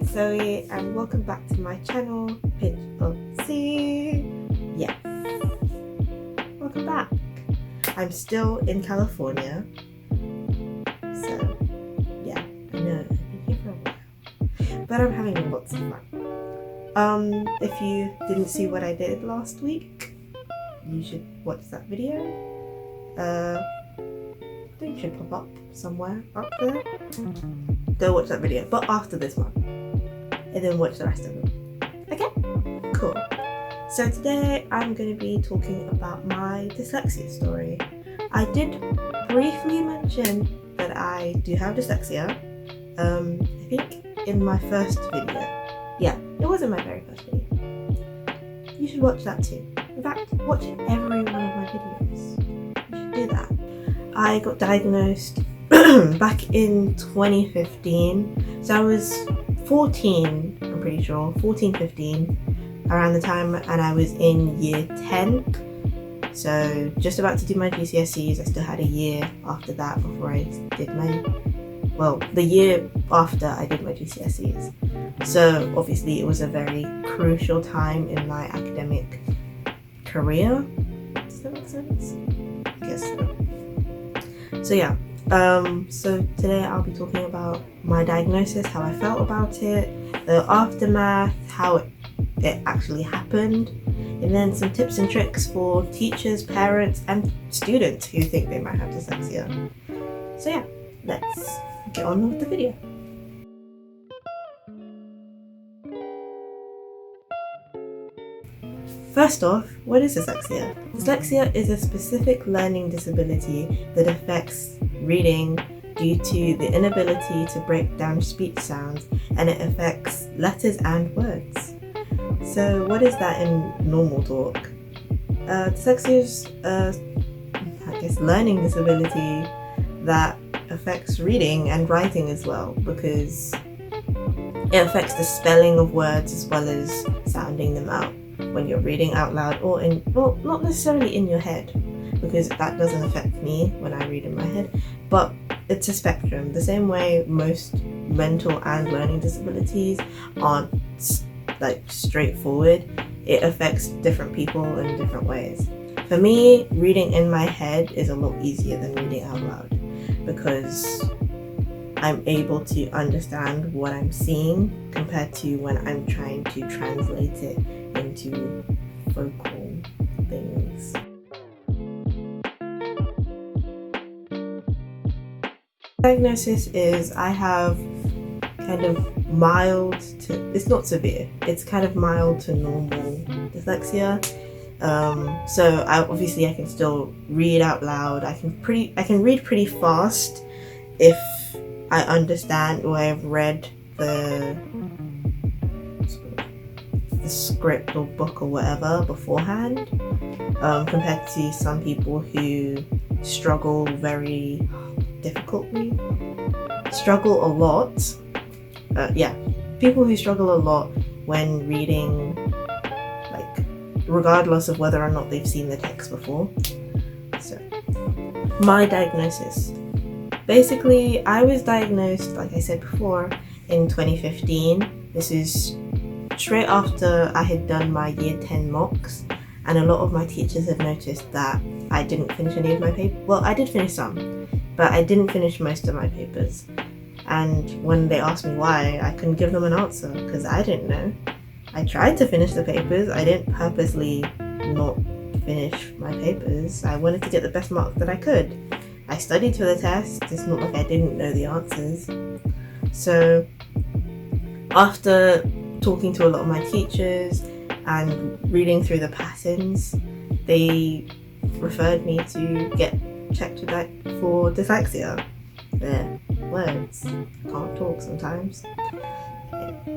it's Zoe and welcome back to my channel, Pitch of C. Yes, welcome back. I'm still in California, so yeah, I know I've been here for a while, but I'm having lots of fun. If you didn't see what I did last week, you should watch that video. I think it should pop up somewhere up there. Go watch that video, but after this one, and then watch the rest of them. Okay, cool. So today I'm going to be talking about my dyslexia story. I did briefly mention that I do have dyslexia. I think in my first video. Yeah, it was in my very first video. You should watch that too. In fact, watch every one of my videos. You should do that. I got diagnosed back in 2015, so I was 14, I'm pretty sure, 14, 15, around the time, and I was in year 10, so just about to do my GCSEs. I still had a year after that before I did the year after I did my GCSEs, so obviously it was a very crucial time in my academic career. Does that make sense? I guess so. So yeah, so today I'll be talking about my diagnosis, how I felt about it, the aftermath, how it actually happened, and then some tips and tricks for teachers, parents, and students who think they might have dyslexia. So yeah, let's get on with the video. First off, what is dyslexia? Dyslexia is a specific learning disability that affects reading due to the inability to break down speech sounds, and it affects letters and words. So what is that in normal talk? Dyslexia is a learning disability that affects reading and writing as well, because it affects the spelling of words as well as sounding them out when you're reading out loud, or not necessarily in your head, because that doesn't affect me when I read in my head, but it's a spectrum. The same way most mental and learning disabilities aren't like straightforward, it affects different people in different ways. For me, reading in my head is a lot easier than reading out loud, because I'm able to understand what I'm seeing compared to when I'm trying to translate it into vocal things. Diagnosis is I have kind of mild to, it's not severe, it's kind of mild to normal dyslexia. So I can still read out loud. I can read pretty fast if I understand or I've read the script or book or whatever beforehand, compared to some people who struggle very difficultly, struggle a lot. People who struggle a lot when reading, like regardless of whether or not they've seen the text before. So, my diagnosis. Basically, I was diagnosed, like I said before, in 2015. This is straight after I had done my year 10 mocks, and a lot of my teachers had noticed that I didn't finish any of my papers. Well, I did finish some, but I didn't finish most of my papers. And when they asked me why, I couldn't give them an answer because I didn't know. I tried to finish the papers. I didn't purposely not finish my papers. I wanted to get the best mark that I could. I studied for the test. It's not like I didn't know the answers. So after talking to a lot of my teachers and reading through the patterns, they referred me to get checked for dyslexia. Words, can't talk sometimes.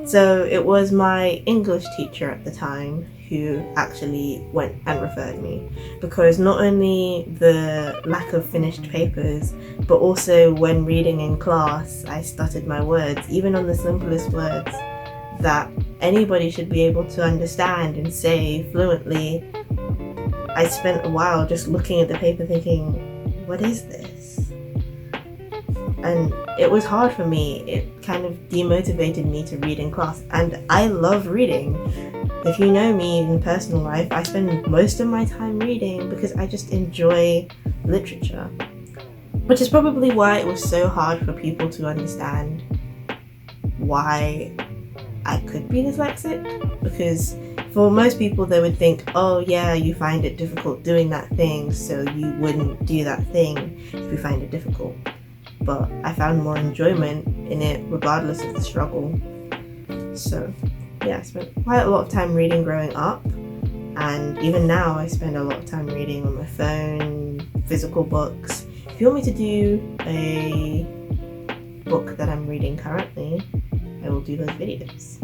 So it was my English teacher at the time who actually went and referred me, because not only the lack of finished papers, but also when reading in class I stuttered my words, even on the simplest words that anybody should be able to understand and say fluently. I spent a while just looking at the paper thinking, what is this? and it was hard for me. It kind of demotivated me to read in class, and I love reading. If you know me in personal life, I spend most of my time reading because I just enjoy literature, which is probably why it was so hard for people to understand why I could be dyslexic, because for most people they would think, oh yeah, you find it difficult doing that thing, so you wouldn't do that thing if you find it difficult. But I found more enjoyment in it regardless of the struggle. So yeah, I spent quite a lot of time reading growing up, and even now I spend a lot of time reading on my phone, physical books. If you want me to do a book that I'm reading currently, I will do those videos,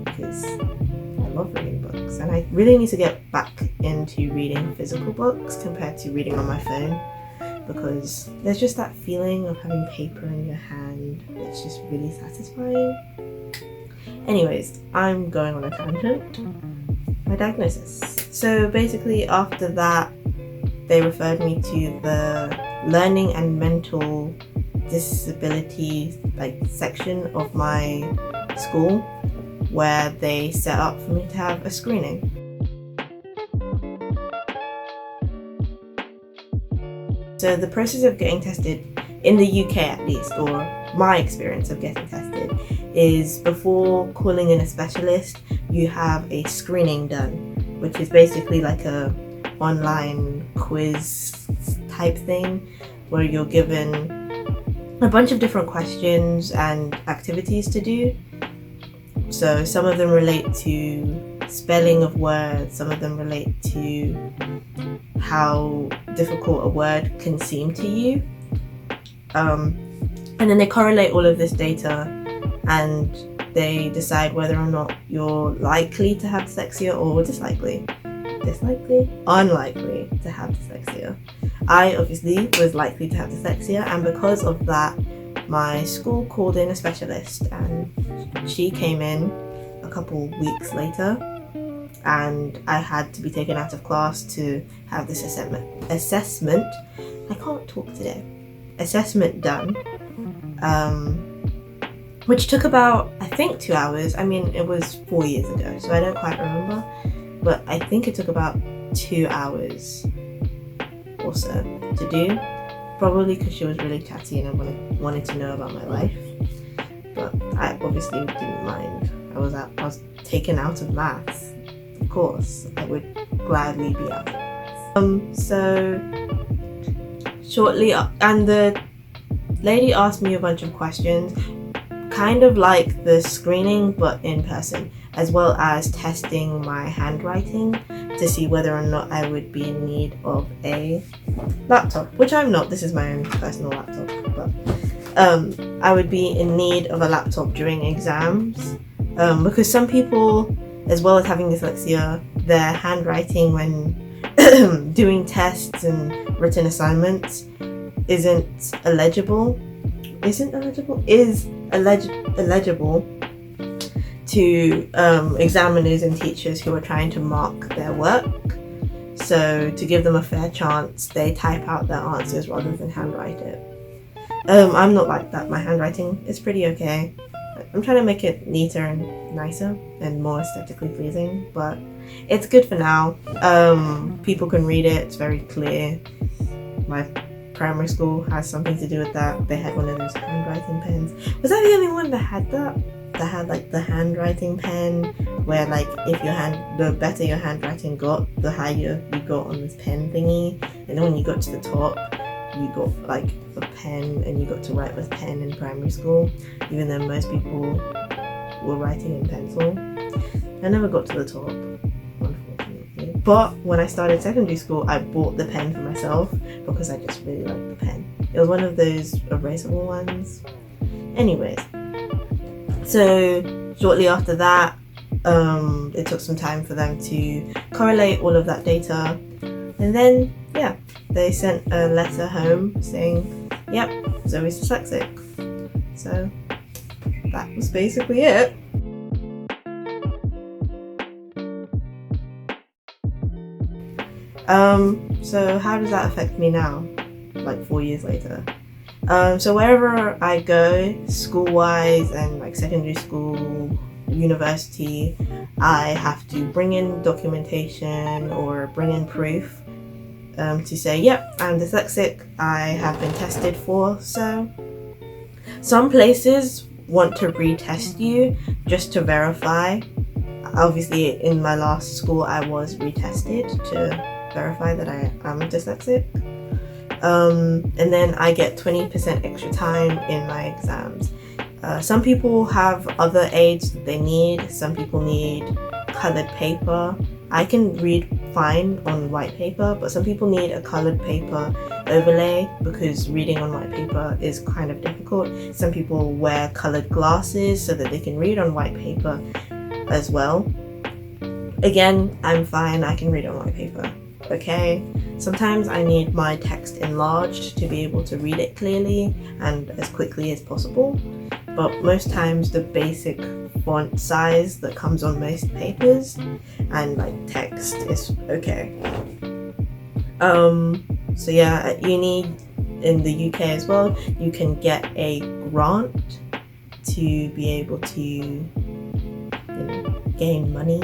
because I love reading books, and I really need to get back into reading physical books compared to reading on my phone, because there's just that feeling of having paper in your hand that's just really satisfying. Anyways, I'm going on a tangent. My diagnosis. So basically after that, they referred me to the learning and mental disability section of my school, where they set up for me to have a screening. So the process of getting tested, in the UK at least, or my experience of getting tested, is before calling in a specialist, you have a screening done, which is basically like a online quiz type thing, where you're given a bunch of different questions and activities to do. So some of them relate to spelling of words, some of them relate to how difficult a word can seem to you. And then they correlate all of this data, and they decide whether or not you're likely to have dyslexia or unlikely to have dyslexia. I obviously was likely to have dyslexia, and because of that, my school called in a specialist, and she came in a couple weeks later, and I had to be taken out of class to have this assessment. I can't talk today. Assessment done, which took about, I think, 2 hours. I mean, it was 4 years ago, so I don't quite remember, but I think it took about 2 hours or so to do, probably because she was really chatty and I wanted to know about my life. But I obviously didn't mind. I was taken out of maths. Of course, I would gladly be out of maths. So shortly, and the lady asked me a bunch of questions, kind of like the screening but in person, as well as testing my handwriting to see whether or not I would be in need of a laptop, which I'm not. This is my own personal laptop, but I would be in need of a laptop during exams, because some people, as well as having dyslexia, their handwriting when doing tests and written assignments is illegible to examiners and teachers who are trying to mark their work. So to give them a fair chance, they type out their answers rather than handwrite it. I'm not like that. My handwriting is pretty okay. I'm trying to make it neater and nicer and more aesthetically pleasing, but it's good for now. People can read it, it's very clear. My primary school has something to do with that. They had one of those handwriting pens. Was I the only one that had that? That had like the handwriting pen, where like the better your handwriting got, the higher you got on this pen thingy, and then when you got to the top, you got like a pen and you got to write with pen in primary school, even though most people were writing in pencil. I never got to the top, unfortunately. But when I started secondary school, I bought the pen for myself because I just really liked the pen. It was one of those erasable ones. Anyways, so shortly after that, it took some time for them to correlate all of that data, and then they sent a letter home saying, yep, Zoe's dyslexic. So that was basically it. So how does that affect me now, like 4 years later? So wherever I go, school-wise and like secondary school, university, I have to bring in documentation or bring in proof to say, yep, I'm dyslexic, I have been tested for. So some places want to retest you just to verify. Obviously, in my last school, I was retested to verify that I am dyslexic. And then I get 20% extra time in my exams. Some people have other aids that they need. Some people need colored paper. I can read fine on white paper, but some people need a colored paper overlay because reading on white paper is kind of difficult. Some people wear colored glasses so that they can read on white paper as well. Again, I'm fine, I can read on white paper. Okay, sometimes I need my text enlarged to be able to read it clearly and as quickly as possible, but most times the basic font size that comes on most papers and like text is okay. So yeah, at uni in the UK as well, you can get a grant to be able to gain money.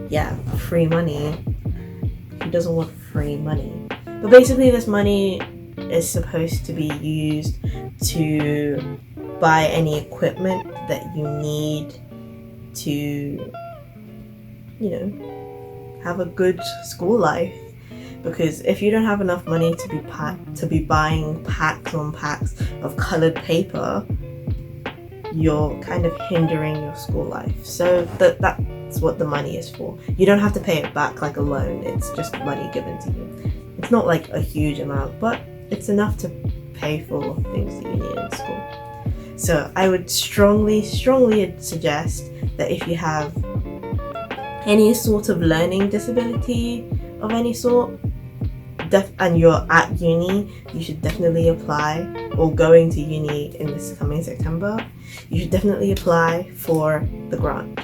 Yeah, free money. Who doesn't want free money? But basically this money is supposed to be used to buy any equipment that you need to, have a good school life. Because if you don't have enough money to be buying packs on packs of colored paper, you're kind of hindering your school life. So that's what the money is for. You don't have to pay it back like a loan. It's just money given to you. It's not like a huge amount, but it's enough to pay for things that you need in school. So I would strongly suggest that if you have any sort of learning disability of any sort, and you're at uni, you should definitely apply, or going to uni in this coming September, you should definitely apply for the grant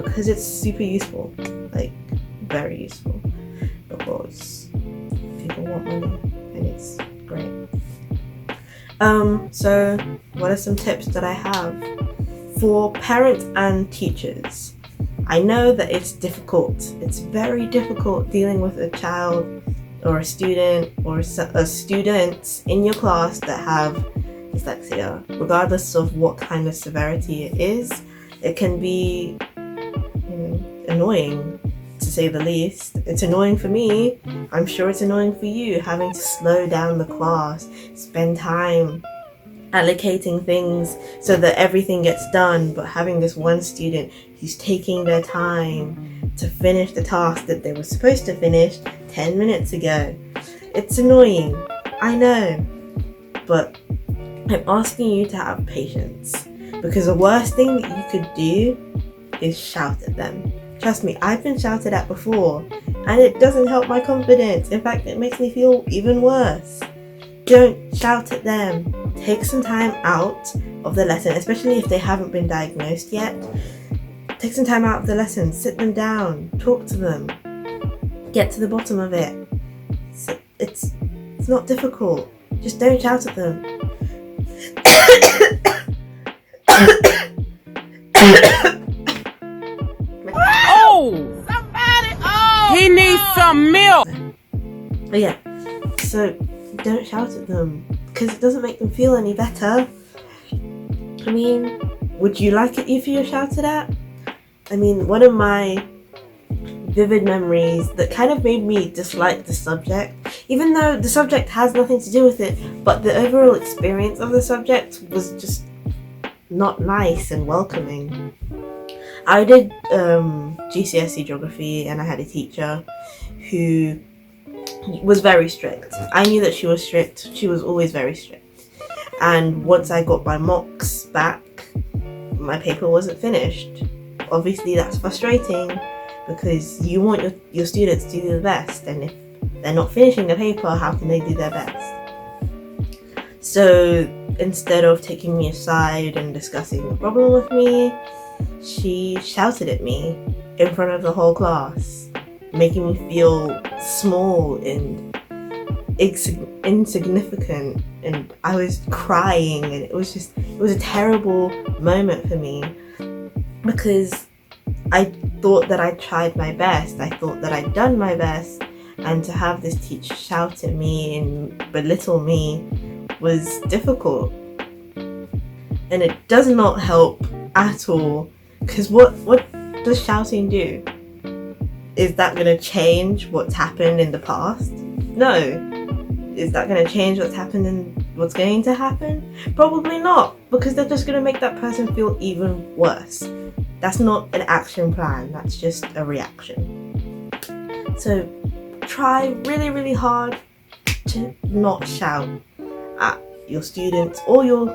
because it's super useful, like very useful, because people want money and it's great. So what are some tips that I have for parents and teachers? I know that it's difficult. It's very difficult dealing with a child or a student or a student in your class that have dyslexia, regardless of what kind of severity it is. It can be annoying, to say the least. It's annoying for me. I'm sure it's annoying for you, having to slow down the class, spend time allocating things so that everything gets done, but having this one student who's taking their time to finish the task that they were supposed to finish 10 minutes ago. It's annoying, I know, but I'm asking you to have patience, because the worst thing that you could do is shout at them. Trust me, I've been shouted at before, and it doesn't help my confidence. In fact, it makes me feel even worse. Don't shout at them. Take some time out of the lesson, especially if they haven't been diagnosed yet. Take some time out of the lesson, sit them down, talk to them, get to the bottom of it. It's not difficult. Just don't shout at them. Oh! Somebody! Oh! He needs some milk! But yeah, so don't shout at them, because it doesn't make them feel any better. I mean, would you like it if you're shouted at? I mean, one of my vivid memories that kind of made me dislike the subject, even though the subject has nothing to do with it, but the overall experience of the subject was just not nice and welcoming. I did GCSE geography, and I had a teacher who was very strict. I knew that she was strict. She was always very strict. And once I got my mocks back, my paper wasn't finished. Obviously that's frustrating, because you want your students to do the best, and if they're not finishing the paper, how can they do their best? So instead of taking me aside and discussing the problem with me, she shouted at me in front of the whole class, making me feel small and insignificant, and I was crying, and it was a terrible moment for me, because I thought that I tried my best. I thought that I'd done my best, and to have this teacher shout at me and belittle me was difficult. And it does not help at all, because what does shouting do? Is that going to change what's happened in the past? No. Is that going to change what's happened and what's going to happen? Probably not, because they're just going to make that person feel even worse. That's not an action plan, that's just a reaction. So try really, really hard to not shout at your students or your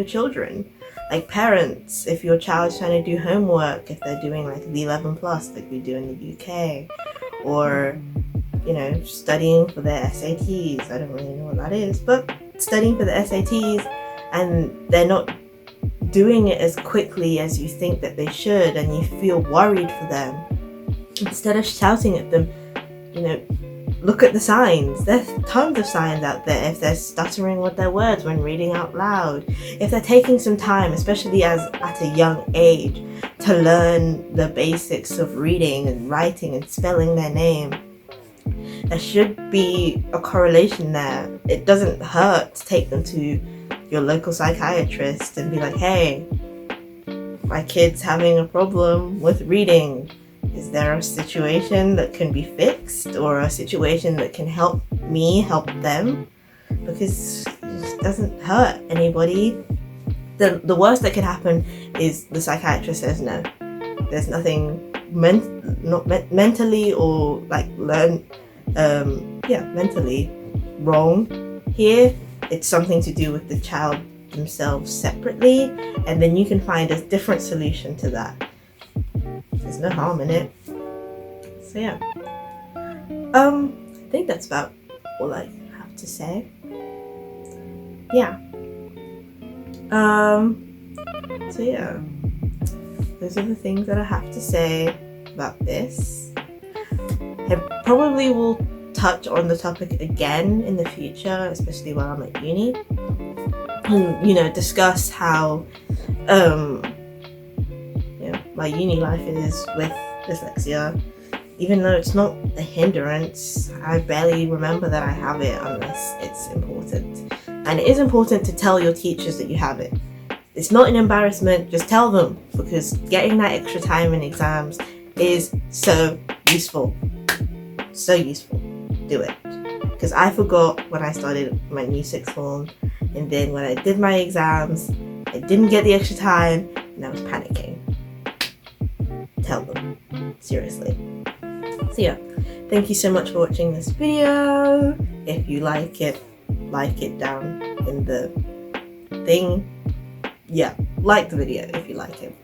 children. Like parents, if your child's trying to do homework, if they're doing like the 11 plus like we do in the UK, or studying for their SATs. I don't really know what that is, but studying for the SATs and they're not doing it as quickly as you think that they should, and you feel worried for them, instead of shouting at them, look at the signs. There's tons of signs out there. If they're stuttering with their words when reading out loud, if they're taking some time, especially at a young age, to learn the basics of reading and writing and spelling their name, there should be a correlation there. It doesn't hurt to take them to your local psychiatrist and be like, hey, my kid's having a problem with reading. Is there a situation that can be fixed, or a situation that can help me help them? Because it doesn't hurt anybody. The worst that can happen is the psychiatrist says no. There's nothing mentally or mentally wrong here. It's something to do with the child themselves separately, and then you can find a different solution to that. There's no harm in it. So yeah, I think that's about all I have to say. Yeah. So yeah, those are the things that I have to say about this. I probably will touch on the topic again in the future, especially while I'm at uni, and discuss how my uni life is with dyslexia. Even though it's not a hindrance, I barely remember that I have it unless it's important. And it is important to tell your teachers that you have it. It's not an embarrassment, just tell them, because getting that extra time in exams is so useful. So useful. Do it. Because I forgot when I started my new sixth form, and then when I did my exams, I didn't get the extra time, and I was panicking. Tell them. Seriously. So yeah, thank you so much for watching this video. If you like it down in the thing. Yeah, like the video if you like it.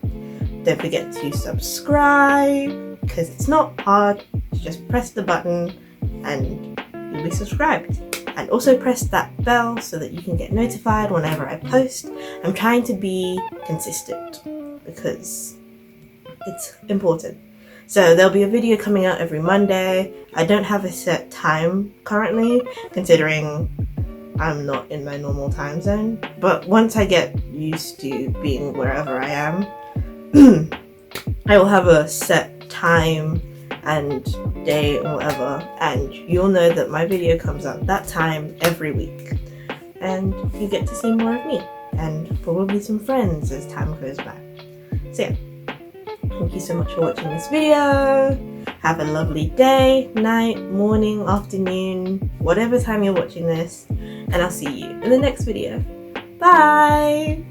Don't forget to subscribe, because it's not hard. Just press the button and you'll be subscribed. And also press that bell so that you can get notified whenever I post. I'm trying to be consistent because it's important. So there'll be a video coming out every Monday. I don't have a set time currently, considering I'm not in my normal time zone. But once I get used to being wherever I am, I will have a set time and day or whatever, and you'll know that my video comes out that time every week. And you get to see more of me, and probably some friends as time goes by. So yeah. Thank you so much for watching this video. Have a lovely day, night, morning, afternoon, whatever time you're watching this, and I'll see you in the next video. Bye!